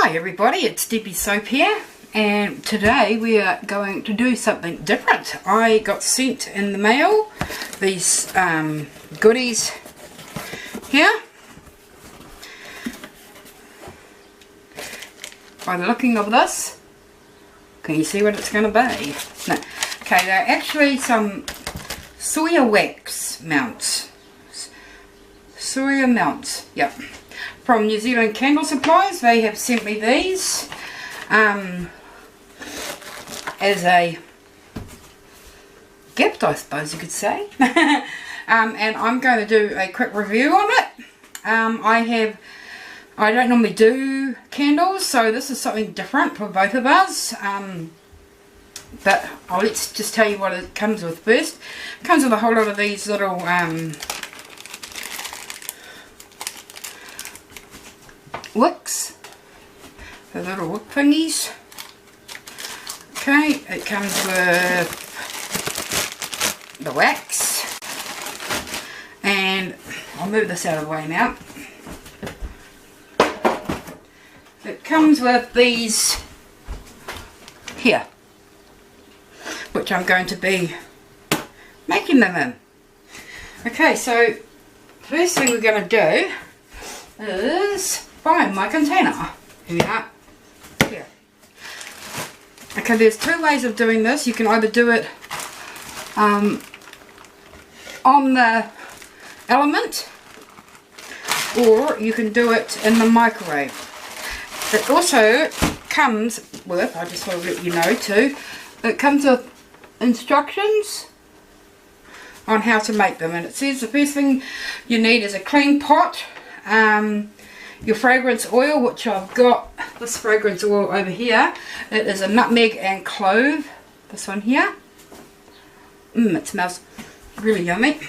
Hi everybody, it's Debbie Soap here, and today we are going to do something different. I got sent in the mail these goodies here. By the looking of this, can you see what it's going to be? No. Okay, they're actually some soya wax mounts. Soya mounts, yep. From New Zealand Candle Supplies. They have sent me these as a gift, I suppose you could say. And I'm going to do a quick review on it. I don't normally do candles, so this is something different for both of us. But let's just tell you what it comes with first. It comes with a whole lot of these little wicks, the little wick thingies. Okay, it comes with the wax, and I'll move this out of the way now. It comes with these here, which I'm going to be making them in. Okay, so first thing we're going to do is find my container. Here we are. Here. Okay, there's two ways of doing this. You can either do it on the element, or you can do it in the microwave. It also comes with, I just want to let you know too, it comes with instructions on how to make them, and it says the first thing you need is a clean pot, your fragrance oil, which I've got this fragrance oil over here. It is a nutmeg and clove, this one here. It smells really yummy.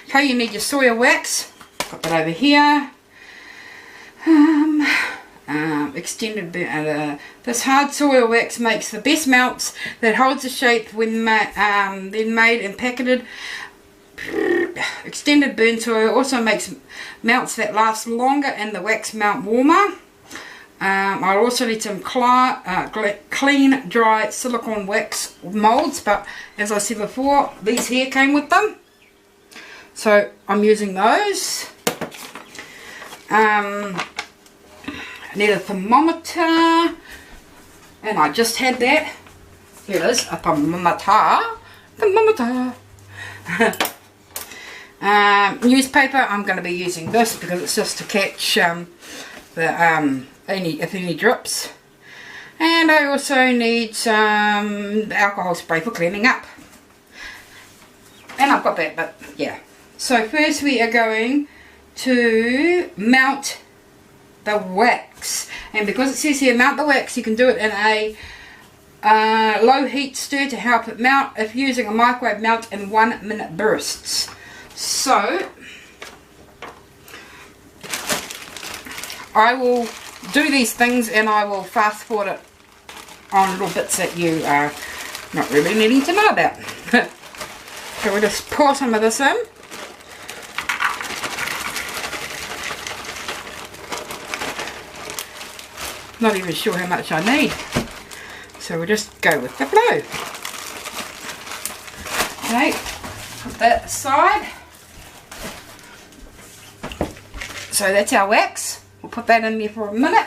Okay, you need your soya wax, got that over here. Extended this hard soya wax makes the best mounts that holds the shape when then made and packaged. Extended burnt oil also makes mounts that last longer and the wax mount warmer. I also need some clean dry silicone wax molds, but as I said before, these here came with them, so I'm using those. I need a thermometer, and I just had that. Here it is, a thermometer. Newspaper, I'm going to be using this because it's just to catch any drips. And I also need some alcohol spray for cleaning up. And I've got that, but yeah. So first we are going to mount the wax, and because it says here mount the wax, you can do it in a low heat stir to help it mount if using a microwave mount in 1 minute bursts. So I will do these things and I will fast forward it on little bits that you are not really needing to know about. So we'll just pour some of this in. Not even sure how much I need, so we'll just go with the flow. Okay, put that aside. So that's our wax. We'll put that in there for a minute.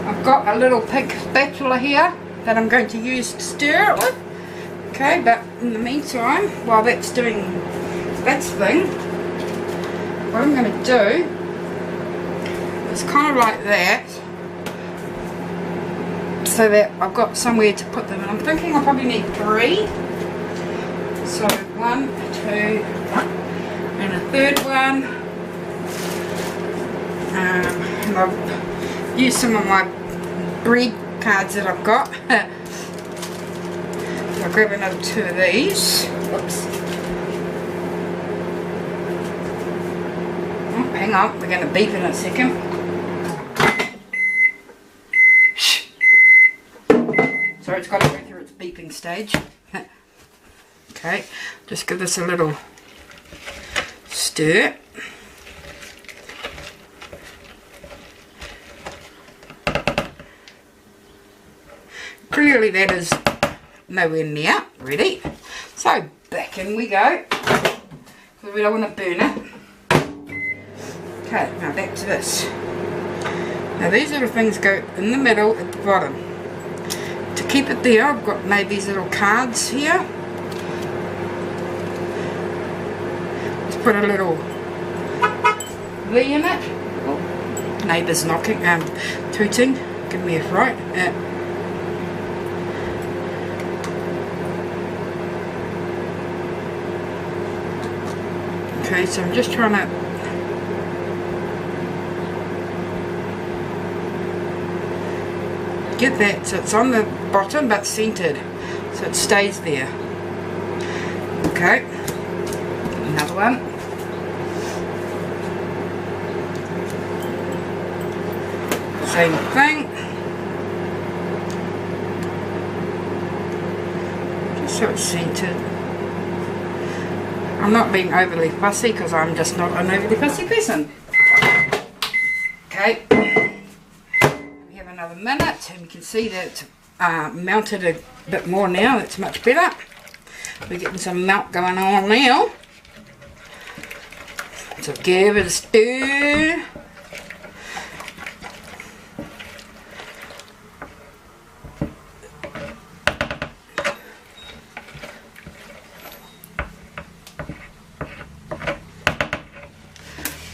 I've got a little pink spatula here that I'm going to use to stir it with. Okay, but in the meantime, while that's doing its thing, what I'm going to do, it's kind of like that, so that I've got somewhere to put them, and I'm thinking I'll probably need 3. So 1, 2, and a third one. And I've used some of my bread cards that I've got. So I'll grab another 2 of these. Whoops. Oh, hang on, we're going to beep in a second. So it's got to go through its beeping stage. Okay, just give this a little stir. clearly that is nowhere near ready. So back in we go, because we don't want to burn it. Okay, now back to this. Now these little things go in the middle at the bottom. To keep it there, I've got made these little cards here. Let's put a little V in it. Oh, neighbour's knocking, tooting. Give me a fright. Okay, so I'm just trying to get that so it's on the bottom but centered, so it stays there. Okay, another one. Same thing. Just so it's centered. I'm not being overly fussy because I'm just not an overly fussy person. Okay. Another minute, and you can see that it's mounted a bit more now. That's much better. We're getting some melt going on now. So give it a stir.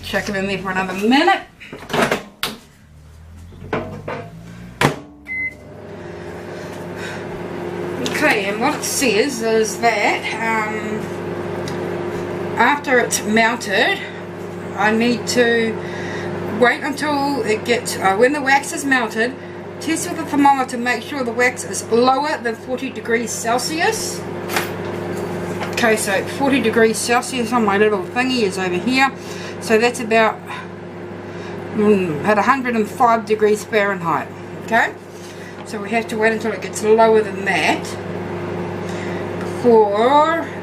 Chuck it in there for another minute. Okay, and what it says is that after it's melted, I need to wait until it gets, when the wax is melted, test with the thermometer to make sure the wax is lower than 40 degrees Celsius. Okay, so 40 degrees Celsius on my little thingy is over here. So that's about at 105 degrees Fahrenheit. Okay, so we have to wait until it gets lower than that.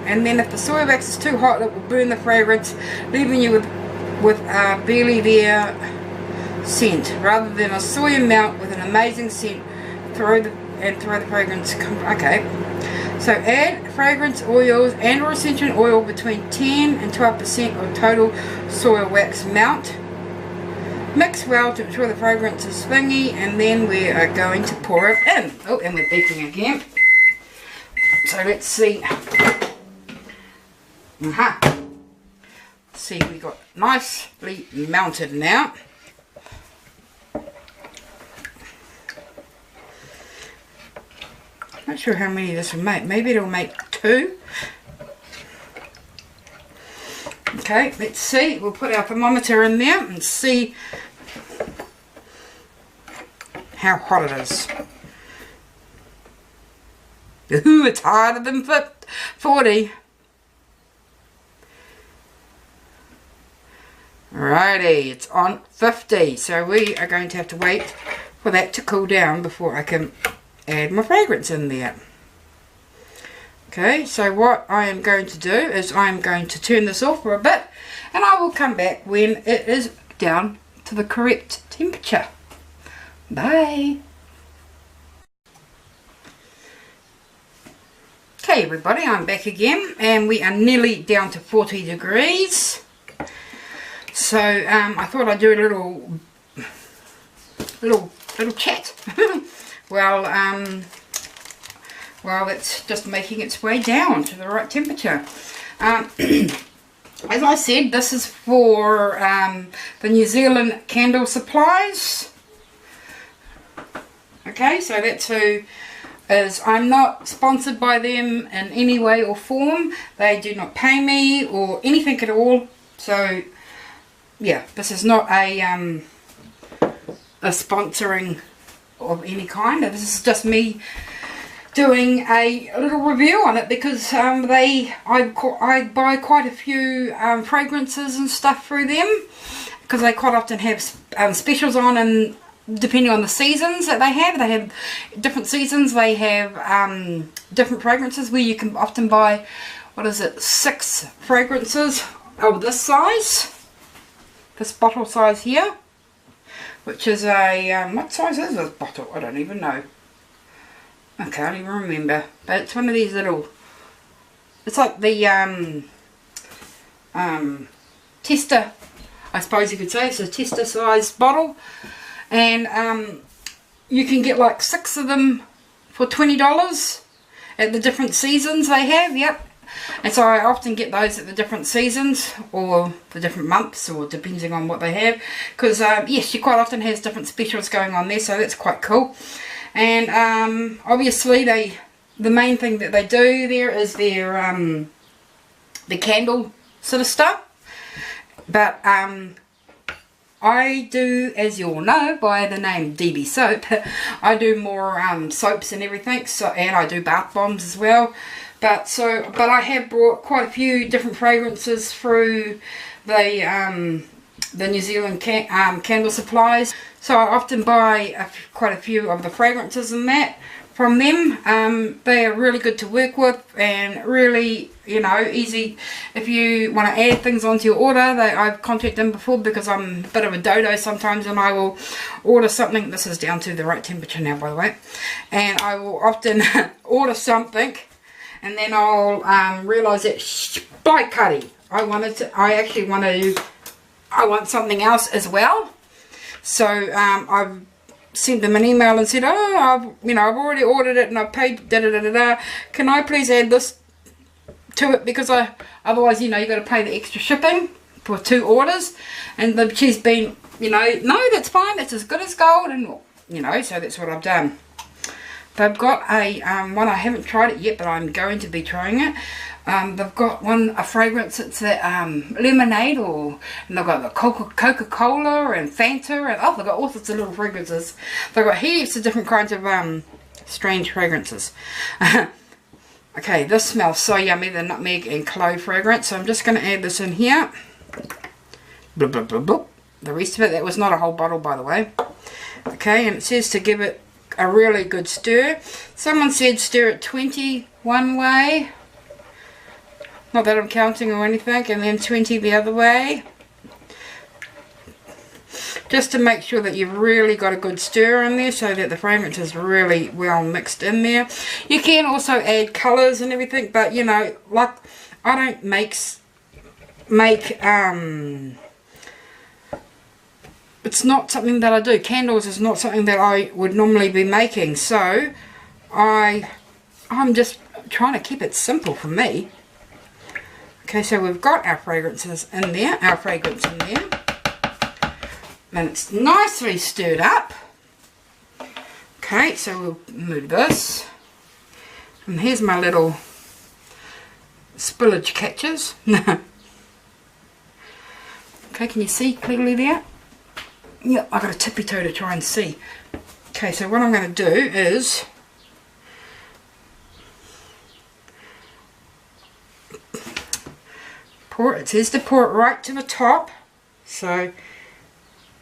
And then if the soy wax is too hot, it will burn the fragrance, leaving you with a barely there scent. Rather than a soy melt with an amazing scent, throw the fragrance. Okay, so add fragrance oils and or essential oil between 10 and 12% of total soy wax melt. Mix well to ensure the fragrance is thingy, and then we are going to pour it in. Oh, and we're beeping again. So let's see. See, we got nicely melted now. Not sure how many this will make. Maybe it'll make 2. Okay, let's see. We'll put our thermometer in there and see how hot it is. Ooh, it's hotter than 40. Alrighty, it's on 50. So we are going to have to wait for that to cool down before I can add my fragrance in there. Okay, so what I am going to do is I'm going to turn this off for a bit, and I will come back when it is down to the correct temperature. Bye. Okay everybody, I'm back again, and we are nearly down to 40 degrees. So I thought I'd do a little chat. Well, it's just making its way down to the right temperature. As I said, this is for the New Zealand Candle Supplies. Okay, so that's who is. I'm not sponsored by them in any way or form. They do not pay me or anything at all. So yeah, this is not a sponsoring of any kind. This is just me doing a little review on it, because I buy quite a few fragrances and stuff through them, because they quite often have specials on, and depending on the seasons that they have different seasons. They have different fragrances where you can often buy, what is it, 6 fragrances of this size, this bottle size here, which is a what size is this bottle? I don't even know. I can't even remember, but it's one of these little, it's like the tester, I suppose you could say. It's a tester size bottle, and you can get like 6 of them for $20 at the different seasons they have. Yep. And so I often get those at the different seasons or the different months, or depending on what they have, because yes, she quite often has different specials going on there, so that's quite cool. And obviously the main thing that they do there is their the candle sort of stuff. But I do, as you all know by the name DB Soap, I do more soaps and everything, so, and I do bath bombs as well. But I have brought quite a few different fragrances through the New Zealand candle supplies. So I often buy quite a few of the fragrances and that from them. They are really good to work with, and really, you know, easy if you want to add things onto your order. I've contacted them before, because I'm a bit of a dodo sometimes, and I will order something. This is down to the right temperature now, by the way. And I will often order something, and then I'll realise that Bacardi, I want something else as well. So I've sent them an email and said, oh, I've already ordered it and I've paid da-da-da-da-da. Can I please add this to it? Because otherwise, you know, you've got to pay the extra shipping for 2 orders. And she's been, you know, no, that's fine. It's as good as gold. And, you know, so that's what I've done. They've got a one, I haven't tried it yet, but I'm going to be trying it. They've got a fragrance, it's a lemonade, and they've got the Coca-Cola and Fanta, and oh, they've got all sorts of little fragrances. They've got heaps of different kinds of strange fragrances. Okay, this smells so yummy, the nutmeg and clove fragrance. So I'm just going to add this in here. Blah, blah, blah, blah. The rest of it, that was not a whole bottle, by the way. Okay, and it says to give it a really good stir. Someone said stir it 20 one way, not that I'm counting or anything, and then 20 the other way, just to make sure that you've really got a good stir in there, so that the fragrance is really well mixed in there. You can also add colours and everything, but you know, like, I don't make it's not something that I do. Candles is not something that I would normally be making, so I'm just trying to keep it simple for me. Okay, so we've got our fragrances in there, and it's nicely stirred up. Okay, so we'll move this, and here's my little spillage catchers. Okay, can you see clearly there? Yeah, I've got a tippy toe to try and see. Okay, so what I'm going to do is pour it. It says to pour it right to the top. So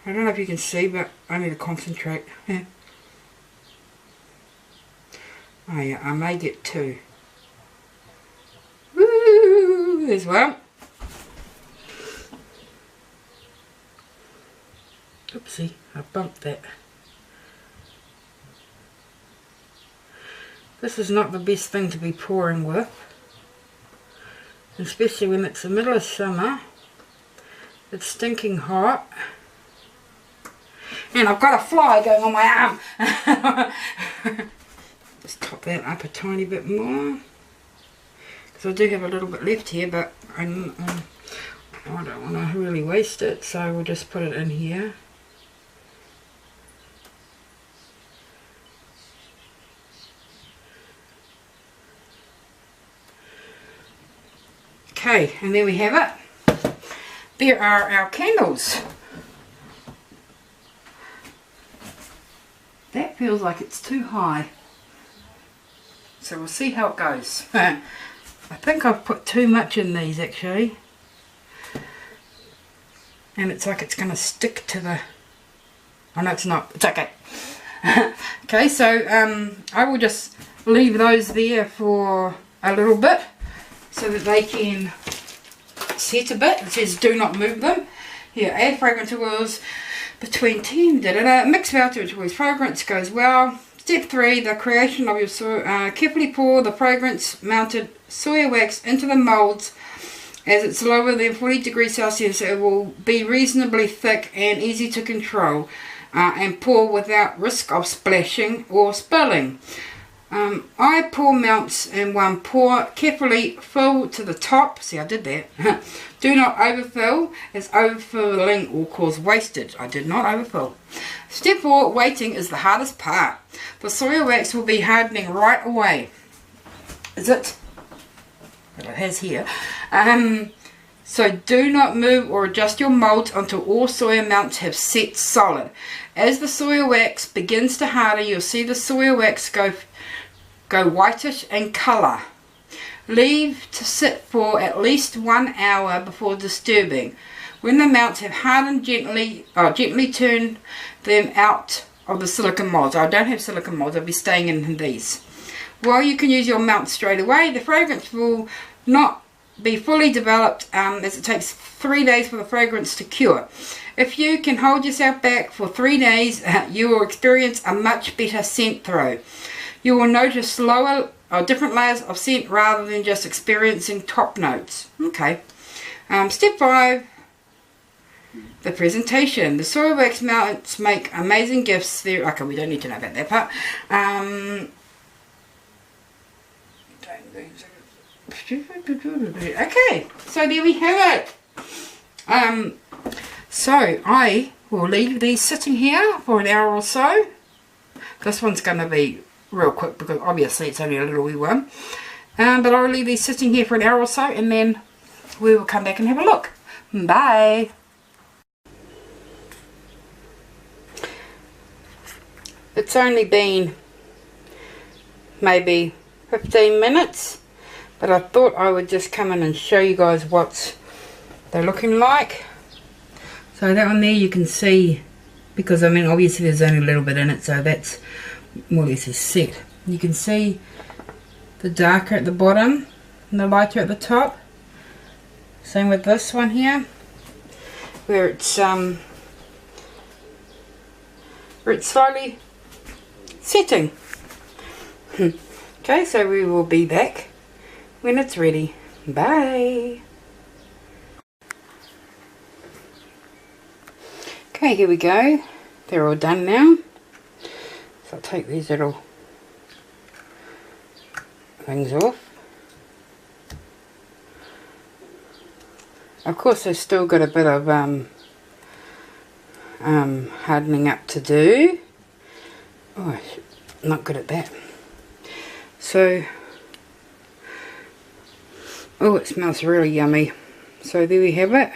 I don't know if you can see, but I need to concentrate. Yeah. Oh yeah, I may get 2. Woo! There's one. Oopsie, I bumped that. This is not the best thing to be pouring with, especially when it's the middle of summer. It's stinking hot, and I've got a fly going on my arm. Just top that up a tiny bit more, because I do have a little bit left here, but I don't want to really waste it, so we'll just put it in here. Okay, and there we have it. There are our candles. That feels like it's too high. So we'll see how it goes. I think I've put too much in these actually. And it's like it's going to stick to the... Oh no, it's not. It's okay. Okay, so I will just leave those there for a little bit, so that they can set a bit. It says do not move them. Here, add fragrance oils between 10, mix well to ensure fragrance goes well Step 3, the creation of your soy. Carefully pour the fragrance mounted soya wax into the molds. As it's lower than 40 degrees Celsius, it will be reasonably thick and easy to control, and pour without risk of splashing or spilling. I pour mounts in one pour. Carefully fill to the top. See, I did that. Do not overfill, as overfilling will cause wastage. I did not overfill. Step 4, waiting is the hardest part. The soya wax will be hardening right away. Is it? It has here. So do not move or adjust your molds until all soya mounts have set solid. As the soya wax begins to harden, you'll see the soya wax go whitish in colour. Leave to sit for at least 1 hour before disturbing. When the mounts have hardened, gently turn them out of the silicone molds. I don't have silicone molds, I'll be staying in these. While you can use your mount straight away, the fragrance will not be fully developed, as it takes 3 days for the fragrance to cure. If you can hold yourself back for 3 days, you will experience a much better scent throw. You will notice different layers of scent rather than just experiencing top notes. Okay. Step 5, the presentation. The soya wax mounts make amazing gifts. Okay, we don't need to know about that part. Okay, so there we have it. So I will leave these sitting here for an hour or so. This one's going to be real quick because obviously it's only a little wee one. But I'll leave these sitting here for an hour or so, and then we will come back and have a look. Bye. It's only been maybe 15 minutes, but I thought I would just come in and show you guys what they're looking like. So that one there you can see, because I mean obviously there's only a little bit in it, so that's more or less is set. You can see the darker at the bottom and the lighter at the top. Same with this one here, where it's slowly setting. Okay, so we will be back when it's ready. Bye. Okay, here we go. They're all done now. So I'll take these little things off. Of course, they've still got a bit of hardening up to do. Oh, I'm not good at that. So, oh, it smells really yummy. So there we have it.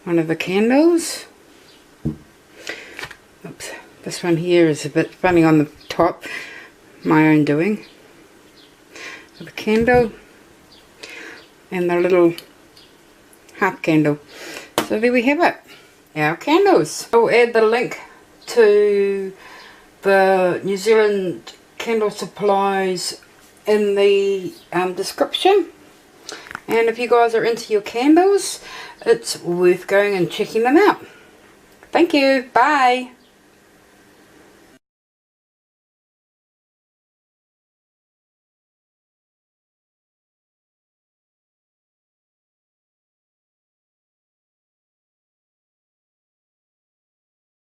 One of the candles. Oops. This one here is a bit funny on the top, my own doing. The candle and the little half candle. So there we have it, our candles. I'll add the link to the New Zealand candle supplies in the description. And if you guys are into your candles, it's worth going and checking them out. Thank you. Bye.